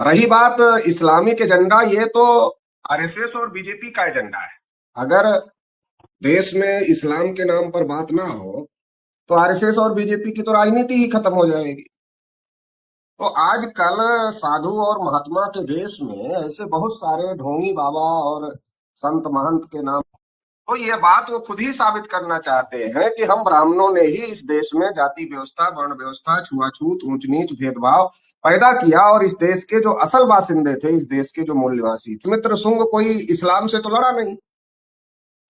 रही बात Islamic agenda, ये तो आरएसएस और बीजेपी का एजेंडा है। अगर देश में इस्लाम के नाम पर बात ना हो तो आरएसएस और बीजेपी की तो राजनीति ही खत्म हो जाएगी। तो आजकल साधु और महात्मा के देश में ऐसे बहुत सारे ढोंगी बाबा और संत महंत के नाम, तो ये बात वो खुद ही साबित करना चाहते हैं कि हम ब्राह्मणों ने ही इस देश में जाति व्यवस्था, वर्ण व्यवस्था, छुआछूत, ऊंच नीच, भेदभाव पैदा किया और इस देश के जो असल बासिंदे थे, इस देश के जो मूल निवासी थे, मित्र शुंग कोई इस्लाम से तो लड़ा नहीं,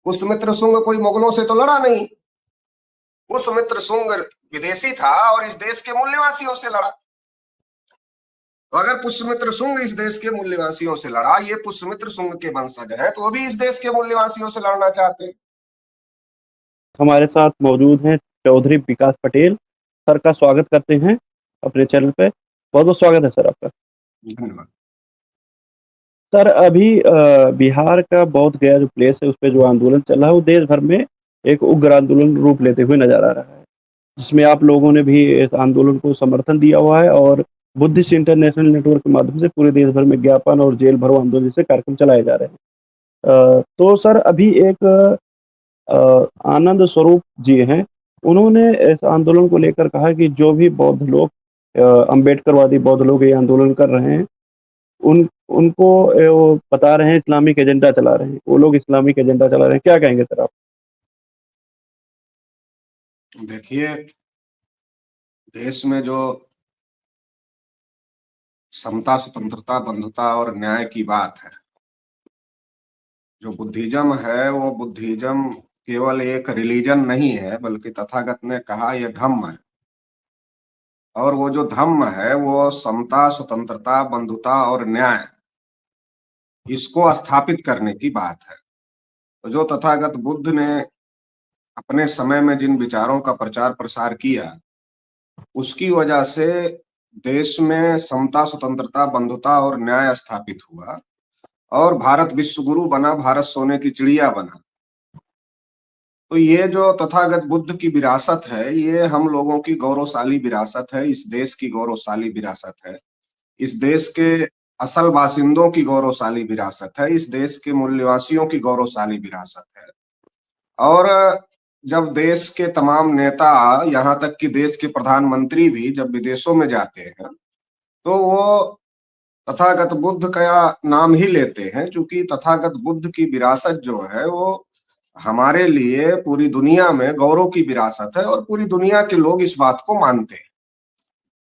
उस मित्र शुंग कोई मुगलों से तो लड़ा नहीं, उस मित्र शुंग विदेशी था और इस देश के मूल निवासियों से लड़ा। तो अगर पुष्यमित्र शुंग इस देश के मूल निवासियों से लड़ा, ये पुष्यमित्र शुंग के वंशज है, तो वो भी इस देश के मूल निवासियों से लड़ना चाहते हैं। हमारे साथ मौजूद हैं चौधरी विकास पटेल सर का स्वागत करते हैं अपने चैनल पे। बहुत बहुत स्वागत है सर आपका। धन्यवाद। सर अभी बिहार का बोध गया जो प्लेस है उस पे जो आंदोलन चल रहा है वो देश भर में एक उग्र आंदोलन रूप लेते हुए नजर आ रहा है, जिसमें आप लोगों ने भी इस आंदोलन को समर्थन दिया हुआ है और बुद्धिस्ट इंटरनेशनल नेटवर्क के माध्यम से पूरे देश भर में ज्ञापन और जेल भरो आंदोलन जैसे कार्यक्रम चलाए जा रहे हैं। तो सर अभी एक आनंद स्वरूप जी हैं, उन्होंने इस आंदोलन को लेकर कहा कि जो भी बौद्ध लोग अम्बेडकरवादी बौद्ध लोग ये आंदोलन कर रहे हैं उनको वो बता रहे हैं इस्लामिक एजेंडा चला रहे हैं, वो लोग इस्लामिक एजेंडा चला रहे हैं। क्या कहेंगे सर आप? देखिए, देश में जो समता, स्वतंत्रता, बंधुता और न्याय की बात है, जो बुद्धिज्म है, वो बुद्धिज्म केवल एक रिलीजन नहीं है, बल्कि तथागत ने कहा यह धम्म है। और वो जो धम्म है वो समता, स्वतंत्रता, बंधुता और न्याय, इसको स्थापित करने की बात है। तो जो तथागत बुद्ध ने अपने समय में जिन विचारों का प्रचार प्रसार किया, उसकी वजह से देश में समता, स्वतंत्रता, बंधुता और न्याय स्थापित हुआ और भारत विश्व गुरु बना, भारत सोने की चिड़िया बना। तो ये जो तथागत बुद्ध की विरासत है, ये हम लोगों की गौरवशाली विरासत है, इस देश की गौरवशाली विरासत है, इस देश के असल बासिंदों की गौरवशाली विरासत है, इस देश के मूल निवासियों की गौरवशाली विरासत है। और जब देश के तमाम नेता, यहाँ तक कि देश के प्रधानमंत्री भी जब विदेशों में जाते हैं तो वो तथागत बुद्ध का नाम ही लेते हैं, क्योंकि तथागत बुद्ध की विरासत जो है वो हमारे लिए पूरी दुनिया में गौरव की विरासत है और पूरी दुनिया के लोग इस बात को मानते हैं।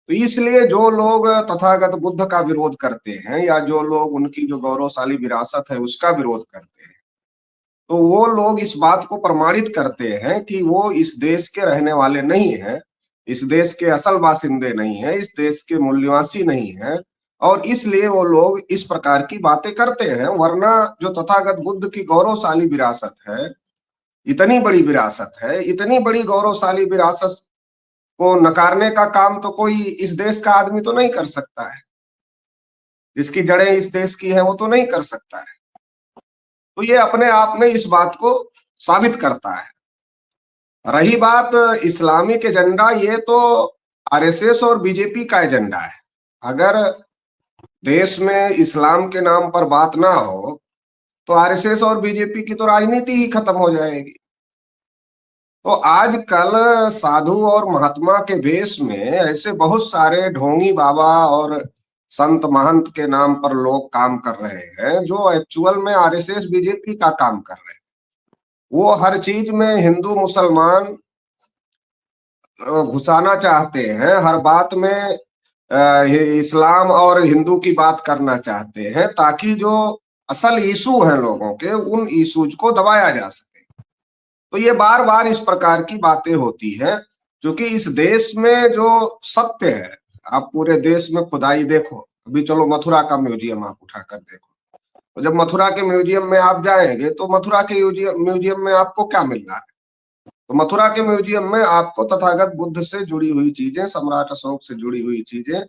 तो इसलिए जो लोग तथागत बुद्ध का विरोध करते हैं या जो लोग उनकी जो गौरवशाली विरासत है उसका विरोध करते हैं, तो वो लोग इस बात को प्रमाणित करते हैं कि वो इस देश के रहने वाले नहीं हैं, इस देश के असल बासिंदे नहीं हैं, इस देश के मूल निवासी नहीं हैं, और इसलिए वो लोग इस प्रकार की बातें करते हैं। वरना जो तथागत बुद्ध की गौरवशाली विरासत है, इतनी बड़ी विरासत है, इतनी बड़ी गौरवशाली विरासत को नकारने का काम तो कोई इस देश का आदमी तो नहीं कर सकता है, जिसकी जड़ें इस देश की है वो तो नहीं कर सकता है। तो ये अपने आप में इस बात को साबित करता है। रही बात इस्लामिक एजेंडा, ये तो आरएसएस और बीजेपी का एजेंडा है। अगर देश में इस्लाम के नाम पर बात ना हो तो आरएसएस और बीजेपी की तो राजनीति ही खत्म हो जाएगी। तो आजकल साधु और महात्मा के वेश में ऐसे बहुत सारे ढोंगी बाबा और संत महंत के नाम पर लोग काम कर रहे हैं, जो एक्चुअल में आरएसएस बीजेपी का काम कर रहे हैं। वो हर चीज में हिंदू मुसलमान घुसाना चाहते हैं, हर बात में इस्लाम और हिंदू की बात करना चाहते हैं, ताकि जो असल इशू हैं लोगों के, उन इशूज को दबाया जा सके। तो ये बार बार इस प्रकार की बातें होती हैं, क्योंकि इस देश में जो सत्य है, आप पूरे देश में खुदाई देखो, अभी चलो मथुरा का म्यूजियम आप उठाकर देखो, तो जब मथुरा के म्यूजियम में आप जाएंगे तो मथुरा के म्यूजियम में आपको क्या मिल रहा है? तो मथुरा के म्यूजियम में आपको तथागत बुद्ध से जुड़ी हुई चीजें, सम्राट अशोक से जुड़ी हुई चीजें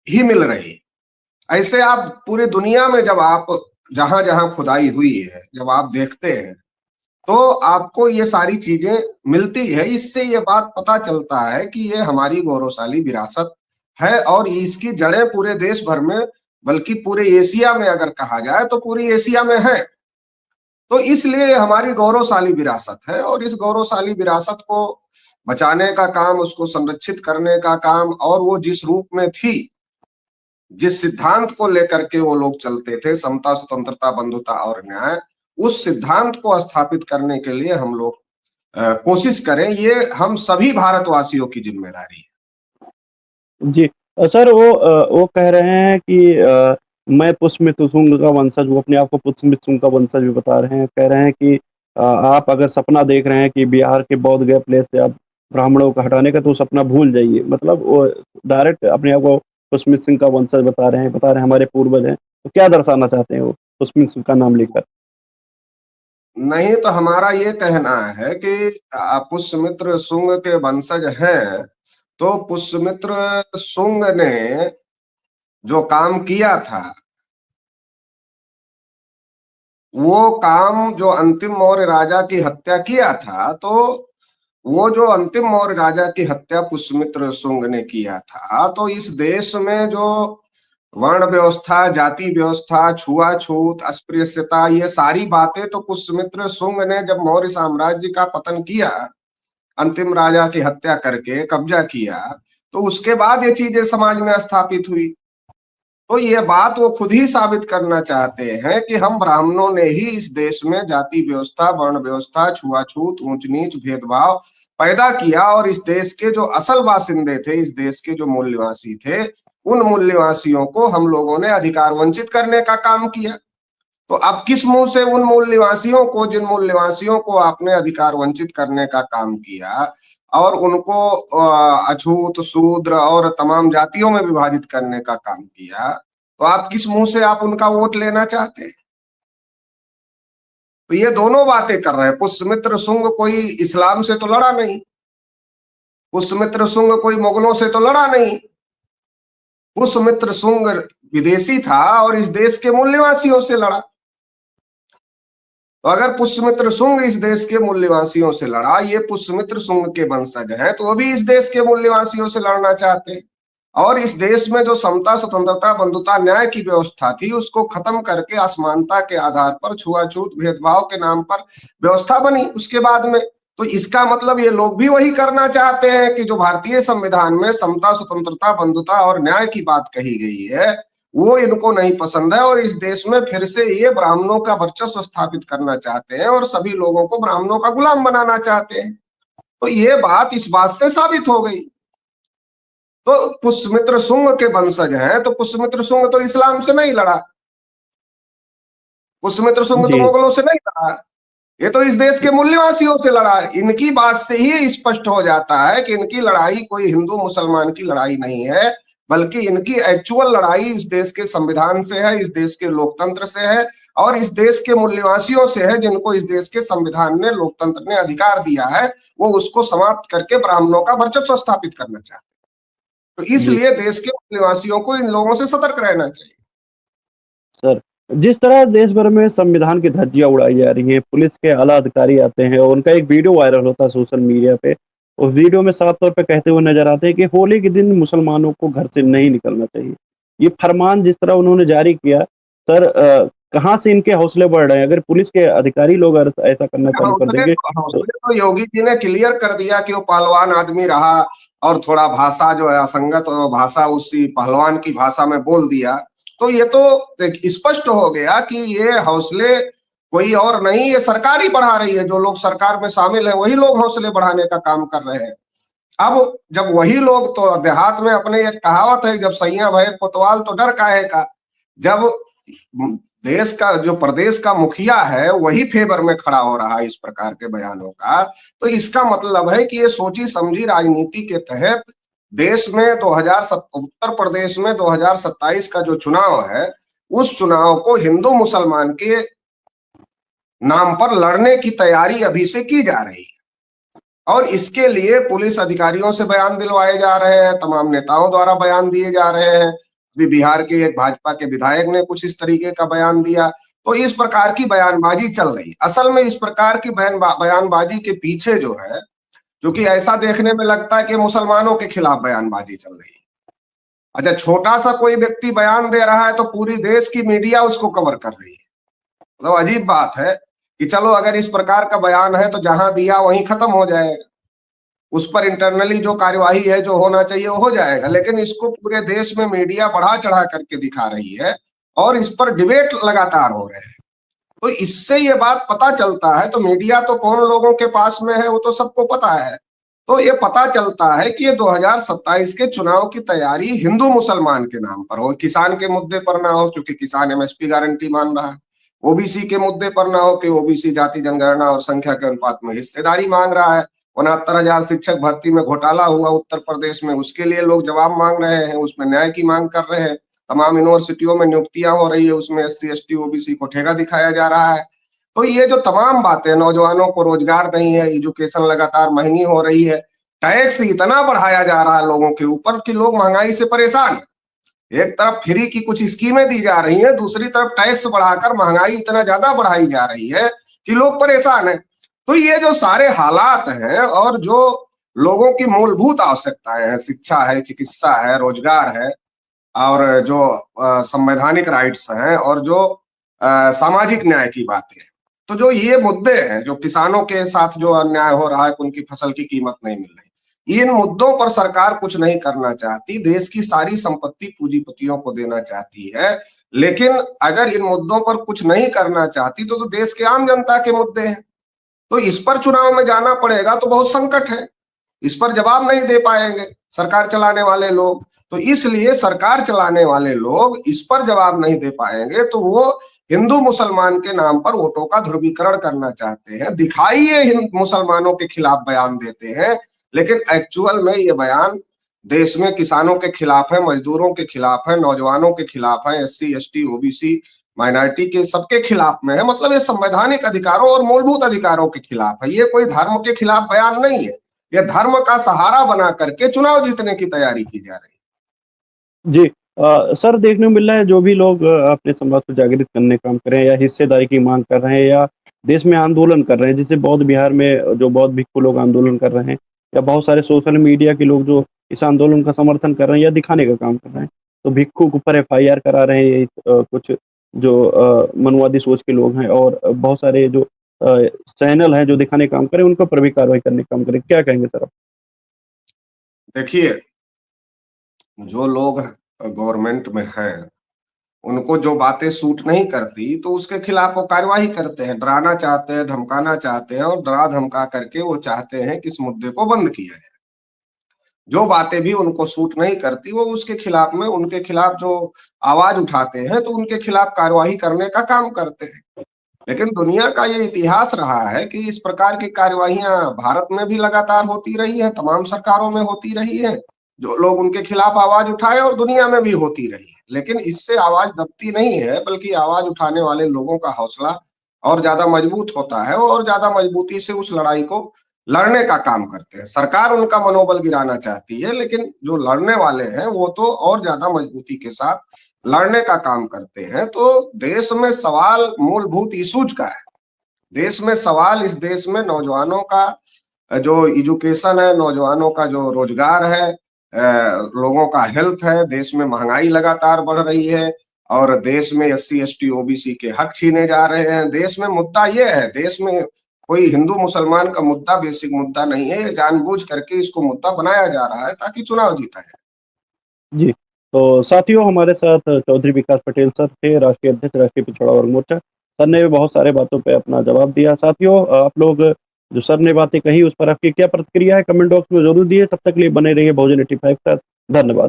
ही मिल रही है। ऐसे आप पूरी दुनिया में जब आप जहां जहां खुदाई हुई है, जब आप देखते हैं तो आपको ये सारी चीजें मिलती है। इससे ये बात पता चलता है कि ये हमारी गौरवशाली विरासत है और इसकी जड़ें पूरे देश भर में बल्कि पूरे एशिया में अगर कहा जाए तो पूरी एशिया में है। तो इसलिए हमारी गौरवशाली विरासत है, और इस गौरवशाली विरासत को बचाने का काम, उसको संरक्षित करने का काम, और वो जिस रूप में थी, जिस सिद्धांत को लेकर के वो लोग चलते थे, समता, स्वतंत्रता, बंधुता और न्याय, उस सिद्धांत को स्थापित करने के लिए हम लोग कोशिश करें। ये हम सभी भारतवासियों की जिम्मेदारी है। जी। सर वो कह रहे हैं कि मैं पुष्यमित्र शुंग का वंशज हूँ, अपने आप को पुष्यमित्र शुंग का वंशज भी बता रहे हैं। कह रहे हैं कि आप अगर सपना देख रहे हैं कि बिहार के बोध गया प्लेस से आप ब्राह्मणों को हटाने का, तो सपना भूल जाइए। मतलब वो डायरेक्ट अपने आप को पुष्यमित्र सिंह का वंशज बता रहे हैं हमारे पूर्वज हैं। तो क्या दर्शाना चाहते हैं वो पुष्यमित्र सिंह का नाम लेकर? नहीं, तो हमारा ये कहना है कि पुष्यमित्र शुंग के वंशज हैं, तो पुष्यमित्र शुंग ने जो काम किया था, वो काम जो अंतिम मौर्य राजा की हत्या किया था, तो वो जो अंतिम मौर्य राजा की हत्या पुष्यमित्र शुंग ने किया था, तो इस देश में जो वर्ण व्यवस्था, जाति व्यवस्था, छुआछूत, अस्पृश्यता, ये सारी बातें तो पुष्यमित्र शुंग ने जब मौर्य साम्राज्य का पतन किया, अंतिम राजा की हत्या करके कब्जा किया, तो उसके बाद ये चीजें समाज में स्थापित हुई। तो ये बात वो खुद ही साबित करना चाहते हैं कि हम ब्राह्मणों ने ही इस देश में जाति व्यवस्था, वर्ण व्यवस्था, छुआछूत, ऊंच नीच, भेदभाव पैदा किया, और इस देश के जो असल बासिंदे थे, इस देश के जो मूल निवासी थे, उन मूल निवासियों को हम लोगों ने अधिकार वंचित करने का काम किया। तो अब किस मुंह से उन मूल निवासियों को, जिन मूल निवासियों को आपने अधिकार वंचित करने का काम किया और उनको अछूत, शूद्र और तमाम जातियों में विभाजित करने का काम किया, तो आप किस मुंह से आप उनका वोट लेना चाहते हैं? तो ये दोनों बातें कर रहे हैं। पुष्यमित्र शुंग कोई इस्लाम से तो लड़ा नहीं, पुष्यमित्र शुंग कोई मुगलों से तो लड़ा नहीं, पुष्यमित्र शुंग विदेशी था और इस देश के मूल निवासियों से लड़ा। तो अगर पुष्यमित्र शुंग इस देश के मूल निवासियों से लड़ा, ये पुष्यमित्र शुंग के वंशज हैं, तो वो भी इस देश के मूल निवासियों से लड़ना चाहते हैं। और इस देश में जो समता, स्वतंत्रता, बंधुता, न्याय की व्यवस्था थी, उसको खत्म करके असमानता के आधार पर, छुआछूत, भेदभाव के नाम पर व्यवस्था बनी उसके बाद में। तो इसका मतलब ये लोग भी वही करना चाहते हैं कि जो भारतीय संविधान में समता, स्वतंत्रता, बंधुता और न्याय की बात कही गई है, वो इनको नहीं पसंद है, और इस देश में फिर से ये ब्राह्मणों का वर्चस्व स्थापित करना चाहते हैं और सभी लोगों को ब्राह्मणों का गुलाम बनाना चाहते हैं। तो ये बात इस बात से साबित हो गई। तो पुष्यमित्र शुंग के वंशज हैं, तो पुष्यमित्र शुंग तो इस्लाम से नहीं लड़ा, पुष्यमित्र शुंग तो जी। मुगलों से नहीं लड़ा, ये तो इस देश के मूल निवासियों से लड़ा। इनकी बात से ही स्पष्ट हो जाता है कि इनकी लड़ाई कोई हिंदू मुसलमान की लड़ाई नहीं है, बल्कि इनकी एक्चुअल लड़ाई इस देश के संविधान से है, इस देश के लोकतंत्र से है, और इस देश के मूल निवासियों से है, जिनको इस देश के संविधान ने, लोकतंत्र ने अधिकार दिया है, वो उसको समाप्त करके ब्राह्मणों का वर्चस्व स्थापित करना चाहते हैं। तो जी इसलिए देश के मूल निवासियों को इन लोगों से सतर्क रहना चाहिए। सर, जिस तरह देश भर में संविधान की धज्जियां उड़ाई जा रही हैं, पुलिस के आला अधिकारी आते हैं और उनका एक वीडियो वायरल होता है सोशल मीडिया पे। उस वीडियो में साफ तौर पे कहते हुए नजर आते हैं कि होली के दिन मुसलमानों को घर से नहीं निकलना चाहिए। ये फरमान जिस तरह उन्होंने जारी किया, सर, कहाँ से इनके हौसले बढ़ रहे हैं? अगर पुलिस के अधिकारी लोग अगर ऐसा करना चालू कर हौसले देंगे तो। हौसले तो योगी जी ने क्लियर कर दिया कि वो पहलवान आदमी रहा, और थोड़ा भाषा जो है असंगत भाषा उसी पहलवान की भाषा में बोल दिया, तो ये तो स्पष्ट हो गया कि ये हौसले कोई और नहीं, ये सरकार ही बढ़ा रही है। जो लोग सरकार में शामिल है वही लोग हौसले बढ़ाने का काम कर रहे हैं। अब जब वही लोग, तो देहात में अपने एक कहावत है, जब सैया भय कोतवाल तो डर काहे का। जब देश का, जो प्रदेश का मुखिया है, वही फेवर में खड़ा हो रहा है इस प्रकार के बयानों का, तो इसका मतलब है कि ये सोची समझी राजनीति के तहत देश में उत्तर प्रदेश में 2027 का जो चुनाव है, उस चुनाव को हिंदू मुसलमान के नाम पर लड़ने की तैयारी अभी से की जा रही है। और इसके लिए पुलिस अधिकारियों से बयान दिलवाए जा रहे हैं, तमाम नेताओं द्वारा बयान दिए जा रहे हैं। अभी बिहार के एक भाजपा के विधायक ने कुछ इस तरीके का बयान दिया। तो इस प्रकार की बयानबाजी चल रही। असल में इस प्रकार की बयानबाजी के पीछे जो है, जो कि ऐसा देखने में लगता है कि मुसलमानों के खिलाफ बयानबाजी चल रही है। अच्छा, छोटा सा कोई व्यक्ति बयान दे रहा है तो पूरी देश की मीडिया उसको कवर कर रही है। तो अजीब बात है कि चलो अगर इस प्रकार का बयान है तो जहां दिया वहीं खत्म हो जाएगा, उस पर इंटरनली जो कार्यवाही है जो होना चाहिए वो हो जाएगा, लेकिन इसको पूरे देश में मीडिया बढ़ा चढ़ा करके दिखा रही है और इस पर डिबेट लगातार हो रहे हैं। तो इससे ये बात पता चलता है, तो मीडिया तो कौन लोगों के पास में है वो तो सबको पता है, तो ये पता चलता है कि ये 2027 के चुनाव की तैयारी हिंदू मुसलमान के नाम पर हो, किसान के मुद्दे पर ना हो क्योंकि किसान एमएसपी गारंटी मान रहा है, ओबीसी के मुद्दे पर ना हो कि ओबीसी जाति जनगणना और संख्या के अनुपात में हिस्सेदारी मांग रहा है, 69,000 शिक्षक भर्ती में घोटाला हुआ उत्तर प्रदेश में, उसके लिए लोग जवाब मांग रहे हैं, उसमें न्याय की मांग कर रहे हैं, तमाम यूनिवर्सिटियों में नियुक्तियां हो रही है, उसमें एससी एसटी ओबीसी को ठेका दिखाया जा रहा है। तो ये जो तमाम बातें, नौजवानों को रोजगार नहीं है, एजुकेशन लगातार महंगी हो रही है, टैक्स इतना बढ़ाया जा रहा है लोगों के ऊपर कि लोग महंगाई से परेशान है। एक तरफ फ्री की कुछ स्कीमें दी जा रही हैं, दूसरी तरफ टैक्स बढ़ाकर महंगाई इतना ज्यादा बढ़ाई जा रही है कि लोग परेशान हैं। तो ये जो सारे हालात हैं और जो लोगों की मूलभूत आवश्यकताएं हैं, शिक्षा है, चिकित्सा है, रोजगार है, और जो संवैधानिक राइट्स हैं, और जो सामाजिक न्याय की बातें हैं, तो जो ये मुद्दे हैं, जो किसानों के साथ जो अन्याय हो रहा है, उनकी फसल की कीमत नहीं मिल रही, इन मुद्दों पर सरकार कुछ नहीं करना चाहती, देश की सारी संपत्ति पूंजीपतियों को देना चाहती है। लेकिन अगर इन मुद्दों पर कुछ नहीं करना चाहती तो देश के आम जनता के मुद्दे हैं, तो इस पर चुनाव में जाना पड़ेगा, तो बहुत संकट है, इस पर जवाब नहीं दे पाएंगे सरकार चलाने वाले लोग। तो इसलिए सरकार चलाने वाले लोग इस पर जवाब नहीं दे पाएंगे, तो वो हिंदू मुसलमान के नाम पर वोटों का ध्रुवीकरण करना चाहते हैं, दिखाई ये मुसलमानों के खिलाफ बयान देते हैं, लेकिन एक्चुअल में ये बयान देश में किसानों के खिलाफ है, मजदूरों के खिलाफ है, नौजवानों के खिलाफ है, एससी एसटी ओबीसी माइनॉरिटी के सबके खिलाफ में है। मतलब ये संवैधानिक अधिकारों और मूलभूत अधिकारों के खिलाफ है, ये कोई धर्म के खिलाफ बयान नहीं है। ये धर्म का सहारा बना करके चुनाव जीतने की तैयारी की जा रही है। जी। सर, देखने को मिल रहा है जो भी लोग अपने समाज को जागृत करने का काम कर रहे हैं या हिस्सेदारी की मांग कर रहे हैं या देश में आंदोलन कर रहे हैं, जैसे बौद्ध बिहार में जो बौद्ध भिक्षु लोग आंदोलन कर रहे हैं या बहुत सारे सोशल मीडिया के लोग जो इस आंदोलन का समर्थन कर रहे हैं या दिखाने का काम कर रहे हैं, तो भिक्षु के ऊपर एफआईआर करा रहे हैं कुछ जो मनुवादी सोच के लोग हैं और बहुत सारे जो चैनल हैं जो दिखाने का काम कर रहे हैं, उनके ऊपर भी कार्रवाई करने का काम करें। क्या कहेंगे सर आप? देखिए, जो लोग गवर्नमेंट में हैं, उनको जो बातें सूट नहीं करती तो उसके खिलाफ वो कार्यवाही करते हैं, डराना चाहते हैं, धमकाना चाहते हैं, और डरा धमका करके वो चाहते हैं कि इस मुद्दे को बंद किया जाए। जो बातें भी उनको सूट नहीं करती वो उसके खिलाफ में, उनके खिलाफ जो आवाज उठाते हैं तो उनके खिलाफ कार्यवाही करने का काम करते हैं। लेकिन दुनिया का ये इतिहास रहा है कि इस प्रकार की कार्यवाहियां भारत में भी लगातार होती रही है, तमाम सरकारों में होती रही है, जो लोग उनके खिलाफ आवाज उठाए, और दुनिया में भी होती रही है। लेकिन इससे आवाज दबती नहीं है, बल्कि आवाज उठाने वाले लोगों का हौसला और ज्यादा मजबूत होता है, और ज्यादा मजबूती से उस लड़ाई को लड़ने का काम करते हैं। सरकार उनका मनोबल गिराना चाहती है, लेकिन जो लड़ने वाले हैं वो तो और ज्यादा मजबूती के साथ लड़ने का काम करते हैं। तो देश में सवाल मूलभूत इशूज का है, देश में सवाल, इस देश में नौजवानों का जो एजुकेशन है, नौजवानों का जो रोजगार है, लोगों का हेल्थ है, देश में महंगाई लगातार बढ़ रही है, और देश में एससी एसटी ओबीसी के हक छीने जा रहे हैं। देश में मुद्दा ये है, देश में कोई हिंदू मुसलमान का मुद्दा बेसिक मुद्दा नहीं है, ये जानबूझ करके इसको मुद्दा बनाया जा रहा है ताकि चुनाव जीता जाए। जी, तो साथियों हमारे साथ चौधरी विकास पटेल सर थे, राष्ट्रीय अध्यक्ष राष्ट्रीय पिछड़ा वर्ग मोर्चा। सर ने भी बहुत सारे बातों पे अपना जवाब दिया। साथियों आप लोग जो सर ने बातें कही उस पर आपकी क्या प्रतिक्रिया है कमेंट बॉक्स में ज़रूर दिए। तब तक के लिए बने रहिए बहुजन 85 के साथ। धन्यवाद।